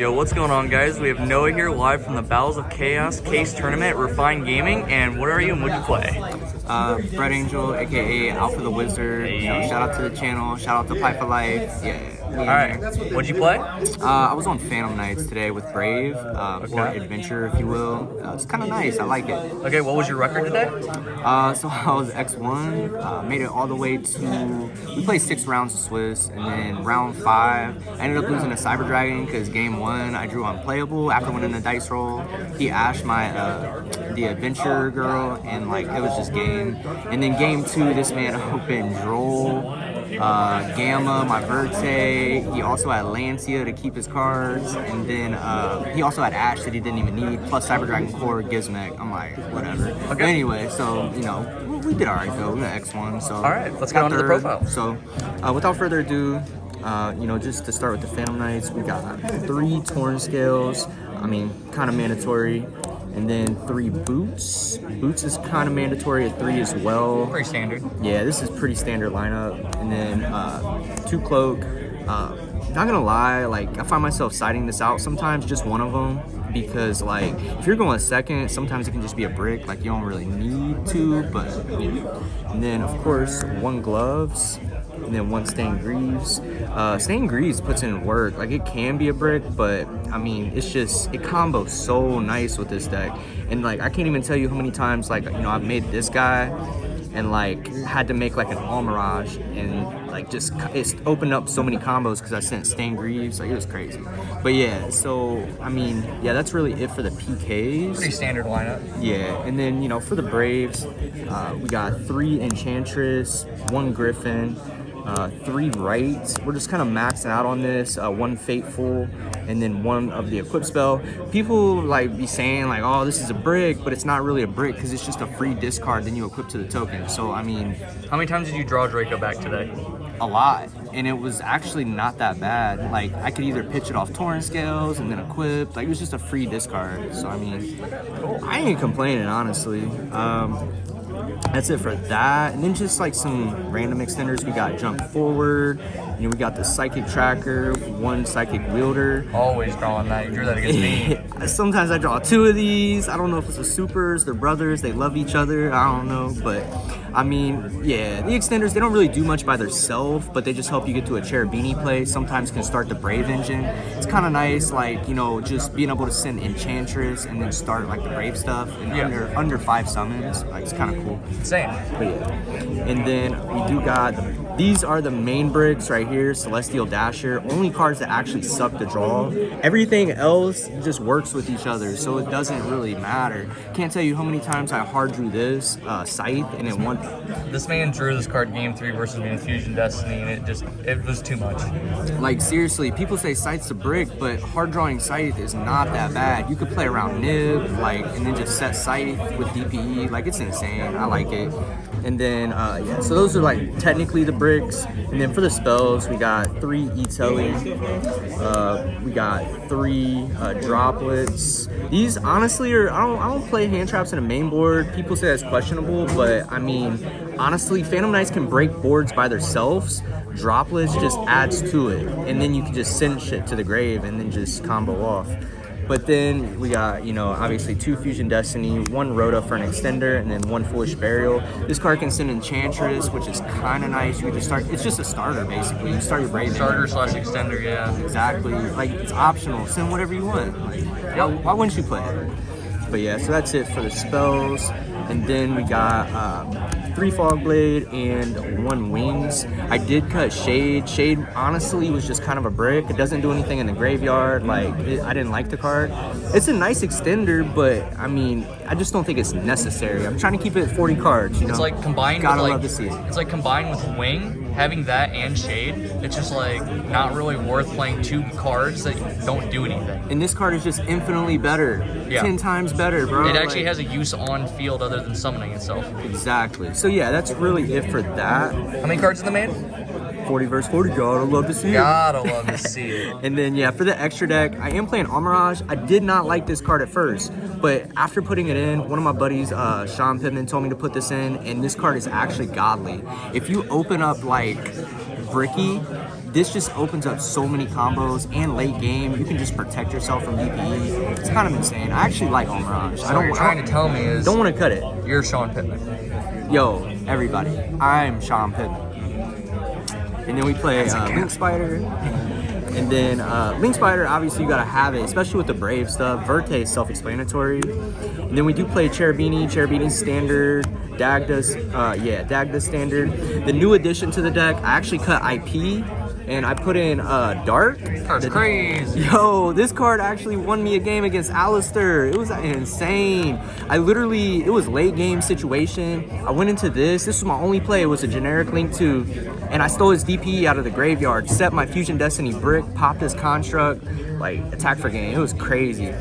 Yo, what's going on, guys? We have Noah here live from the Battles of Chaos Case Tournament, Refined Gaming. And what are you and what'd you play? Brett Angel, aka Alpha the Wizard. Hey. You know, shout out to the channel. Shout out to Pipe for Life. Yeah. Alright, what'd you play? I was on Phantom Nights today with Brave, or Adventure, if you will. It's kind of nice. I like it. Okay, what was your record today? So I was X1, made it all the way to, we played 6 rounds of Swiss, and then round 5, I ended up losing to Cyber Dragon because game 1 I drew unplayable after winning the dice roll. He ashed my, the Adventure girl, and like, it was just game. And then game 2, this man opened Droll, Gamma, my Verte. He also had Lancia to keep his cards, and then he also had Ash that he didn't even need, plus Cyber Dragon Core, Gizmek. I'm like, whatever. Okay. But anyway, so, you know, we did alright though. We got X1, so. Alright, let's get on to the profile. So, without further ado, you know, just to start with the Phantom Knights, we got 3 Torn Scales, I mean, kind of mandatory. And then 3 Boots. Boots is kind of mandatory at 3 as well. Pretty standard. Yeah, this is pretty standard lineup. And then 2 Cloak. Not gonna lie, like, I find myself siding this out sometimes, just one of them. Because, like, if you're going second, sometimes it can just be a brick. Like, you don't really need to, but, you know. And then, of course, 1 Gloves. And then 1 Stained Greaves. Stained Greaves puts in work. Like, it can be a brick, but I mean, it's just, it combos so nice with this deck. And like, I can't even tell you how many times, like, you know, I've made this guy and like had to make like an Homerage, and like just it's opened up so many combos because I sent Stained Greaves. Like, it was crazy. But yeah, so I mean, yeah, that's really it for the PKs. Pretty standard lineup. Yeah, and then, you know, for the Braves, we got 3 Enchantress, 1 Griffin, 3 Rights. We're just kind of maxing out on this. 1 Fateful, and then 1 of the Equip spell. People like be saying like, oh, this is a brick, but it's not really a brick because it's just a free discard, then you equip to the token. So I mean, how many times did you draw Draco back today? A lot, and it was actually not that bad. Like, I could either pitch it off Torn Scales and then equip. Like, it was just a free discard. So I mean, I ain't complaining, honestly. That's it for that. And then just like some random extenders. We got Jump Forward, you know, we got the Psychic Tracker, 1 Psychic Wielder. Always drawing that. You drew that against me. Sometimes I draw 2 of these. I don't know if it's the supers, they're brothers, they love each other, I don't know. But I mean, yeah, the extenders, they don't really do much by themselves, but they just help you get to a Cherubini play. Sometimes can start the Brave engine. It's kind of nice, like, you know, just being able to send Enchantress and then start like the Brave stuff in under 5 summons. Like, it's kind of cool. Same. But yeah. And then we do got, these are the main bricks right here. Celestial Dasher, only cards that actually suck to draw. Everything else just works with each other, so it doesn't really matter. Can't tell you how many times I hard drew this Scythe, and it won. This man drew this card game 3 versus me in Fusion Destiny, and it was too much. Like, seriously, people say Scythe's a brick, but hard drawing Scythe is not that bad. You could play around Nib, like, and then just set Scythe with DPE. Like, it's insane. I like it. And then, yeah, so those are like technically the bricks. And then for the spells, we got 3 E-Telly, we got 3 droplets. These honestly are, I don't play hand traps in a main board. People say that's questionable, but I mean, honestly, Phantom Knights can break boards by themselves. Droplets just adds to it, and then you can just send shit to the grave and then just combo off. But then we got, you know, obviously 2 Fusion Destiny, 1 Rhoda for an extender, and then 1 Foolish Burial. This card can send Enchantress, which is kind of nice. You can just start, it's just a starter basically. You start your Brave. Starter / extender, yeah. Exactly. Like, it's optional. Send whatever you want. Like, why wouldn't you play it? But yeah, so that's it for the spells. And then we got 3 Fogblade and 1 Wings. I did cut Shade. Shade honestly was just kind of a brick. It doesn't do anything in the graveyard. Like, I didn't like the card. It's a nice extender, but I mean, I just don't think it's necessary. I'm trying to keep it at 40 cards, you know? It's like combined Gotta with love to see it. It's like combined with Wing, having that and Shade, it's just like not really worth playing 2 cards that don't do anything. And this card is just infinitely better. Yeah. 10 times better, bro. It actually has a use on field other than summoning itself. Exactly. So yeah, that's really it for that. How many cards in the main? 40 versus 40, gotta love to see it. Gotta love to see it. And then, yeah, for the extra deck, I am playing Homerage. I did not like this card at first, but after putting it in, one of my buddies, Sean Pittman, told me to put this in, and this card is actually godly. If you open up, like, Bricky, this just opens up so many combos, and late game, you can just protect yourself from DPE. It's kind of insane. I actually like Homerage. So what you're trying to tell me is... Don't want to cut it. You're Sean Pittman. Yo, everybody. I'm Sean Pittman. And then we play Link Spider. And then Link Spider, obviously you gotta have it, especially with the Brave stuff. Verte is self-explanatory. And then we do play Cherubini standard, Dagda standard. The new addition to the deck, I actually cut IP and I put in Dark. That's crazy. Yo, this card actually won me a game against Alistair. It was insane. It was late game situation. I went into this was my only play. It was a generic Link 2, and I stole his DPE out of the graveyard, set my Fusion Destiny brick, popped his construct, like attack for game. It was crazy.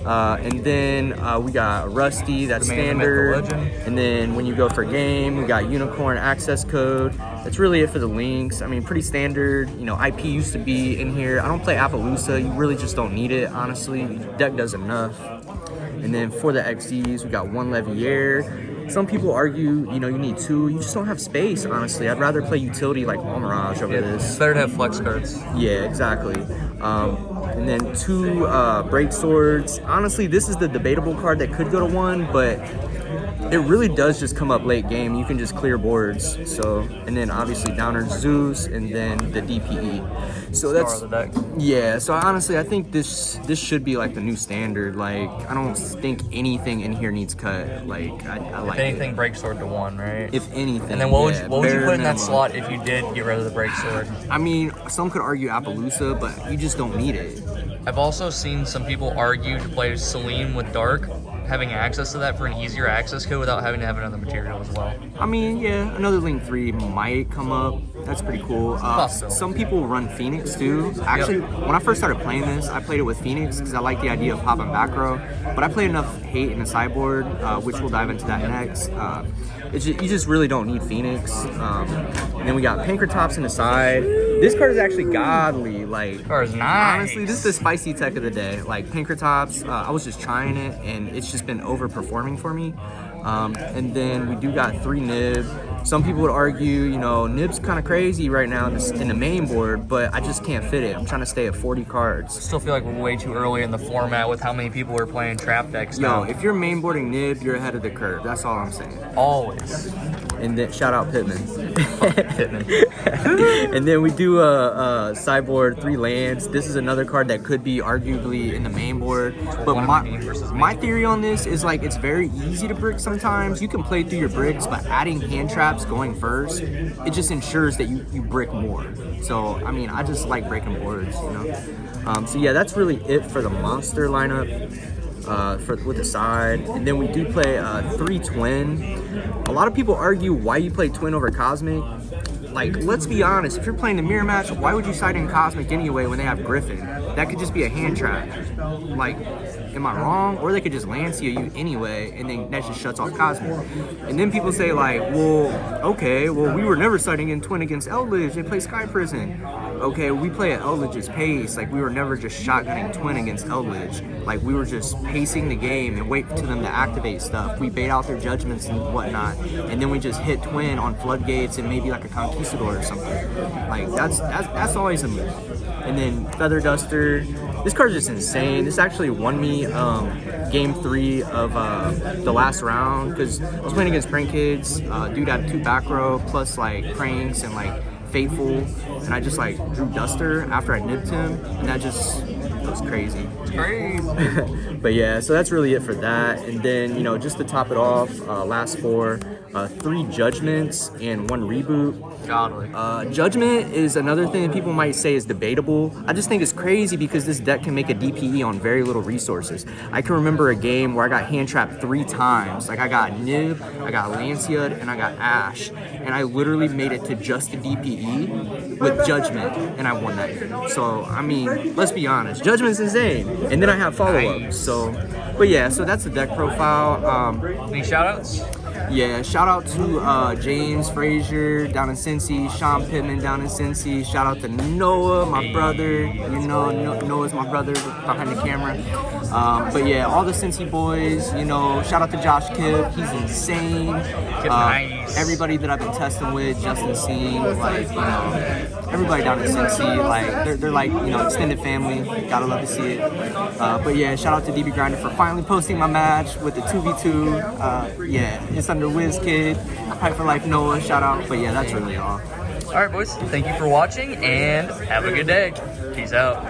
And then we got Rusty, that's standard. And then when you go for game, we got Unicorn access code. That's really it for the links. I mean, pretty standard. You know, IP used to be in here. I don't play Appaloosa. You really just don't need it, honestly. Deck does enough. And then for the XDs, we got 1 Leviair. Some people argue, you know, you need 2. You just don't have space, honestly. I'd rather play utility like Homerage over this. It's better to have flex cards. Yeah, exactly. And then 2 break swords. Honestly, this is the debatable card that could go to 1, but it really does just come up late game. You can just clear boards. So, and then obviously Downer Zeus, and then the DPE. So that's yeah. So honestly, I think this should be like the new standard. Like, I don't think anything in here needs cut. Like, I like. If anything, it. break sword to 1, right? If anything. And then what would you put in that slot if you did get rid of the break sword? I mean, some could argue Appaloosa, but you just don't need it. I've also seen some people argue to play Celine with Dark, having access to that for an easier access code without having to have another material as well. I mean, yeah, another Link 3 might come up. That's pretty cool. Some people run Phoenix too. Actually, when I first started playing this, I played it with Phoenix because I like the idea of popping back row. But I played enough hate in the sideboard, which we'll dive into that next. You just really don't need Phoenix. And then we got Pankratops in the side. This card is actually godly. Like, card is nice. Honestly, this is the spicy tech of the day. Like Pankratops, I was just trying it, and it's just been overperforming for me. And then we do got 3 Nib. Some people would argue, you know, Nib's kind of crazy right now in the main board, but I just can't fit it. I'm trying to stay at 40 cards. I still feel like we're way too early in the format with how many people are playing trap decks now. Yo, if you're main boarding Nib, you're ahead of the curve. That's all I'm saying. Always. And then shout out Pittman. And then we do a sideboard 3 lands. This is another card that could be arguably in the main board. But my theory on this is like it's very easy to brick sometimes. You can play through your bricks, but adding hand traps going first, it just ensures that you brick more. So I mean, I just like breaking boards, you know. So yeah, that's really it for the monster lineup. With the side, and then we do play 3 Twin. A lot of people argue why you play Twin over Cosmic. Like, let's be honest, if you're playing the mirror match, why would you side in Cosmic anyway when they have Griffin? That could just be a hand trap. Like, am I wrong? Or they could just Lancia you anyway, and then that just shuts off Cosmic. And then people say like, well, okay, well, we were never siding in Twin against Eldritch. They play Sky Prison. Okay, we play at Eldritch's pace. Like, we were never just shotgunning Twin against Eldritch. Like, we were just pacing the game and wait for them to activate stuff. We bait out their judgments and whatnot, and then we just hit Twin on floodgates and maybe like a Conquistador or something. Like, that's always a move. And then Feather Duster. This card is just insane. This actually won me game 3 of the last round because I was playing against Prank Kids. Dude had 2 back row plus like Pranks and like Fateful, and I just like drew Duster after I nipped him, and that was crazy. But yeah, so that's really it for that. And then, you know, just to top it off, last 4, 3 Judgments and 1 Reboot. Godly. Judgment is another thing that people might say is debatable. I just think it's crazy because this deck can make a DPE on very little resources. I can remember a game where I got hand trapped 3 times. Like, I got Nib, I got Lancia, and I got Ash, and I literally made it to just a DPE with Judgment, and I won that game. So I mean, let's be honest, Judgment's insane. And then I have follow-up. So, but yeah, so that's the deck profile. Any shout-outs? Yeah, shout out to James Frazier down in Cincy, Sean Pittman down in Cincy. Shout out to Noah, my brother. You know, Noah's my brother behind the camera. But yeah, all the Cincy boys. You know, shout out to Josh Kipp. He's insane. Nice. Everybody that I've been testing with, Justin Seen, like, you know, everybody down in Cincy, like they're like, you know, extended family. Gotta love to see it. But yeah, shout out to DB Grinder for finally posting my match with the 2v2. Yeah, it's under WizKid, Hype for Life Noah, shout out. But yeah, that's really all. All right, boys. Thank you for watching, and have a good day. Peace out.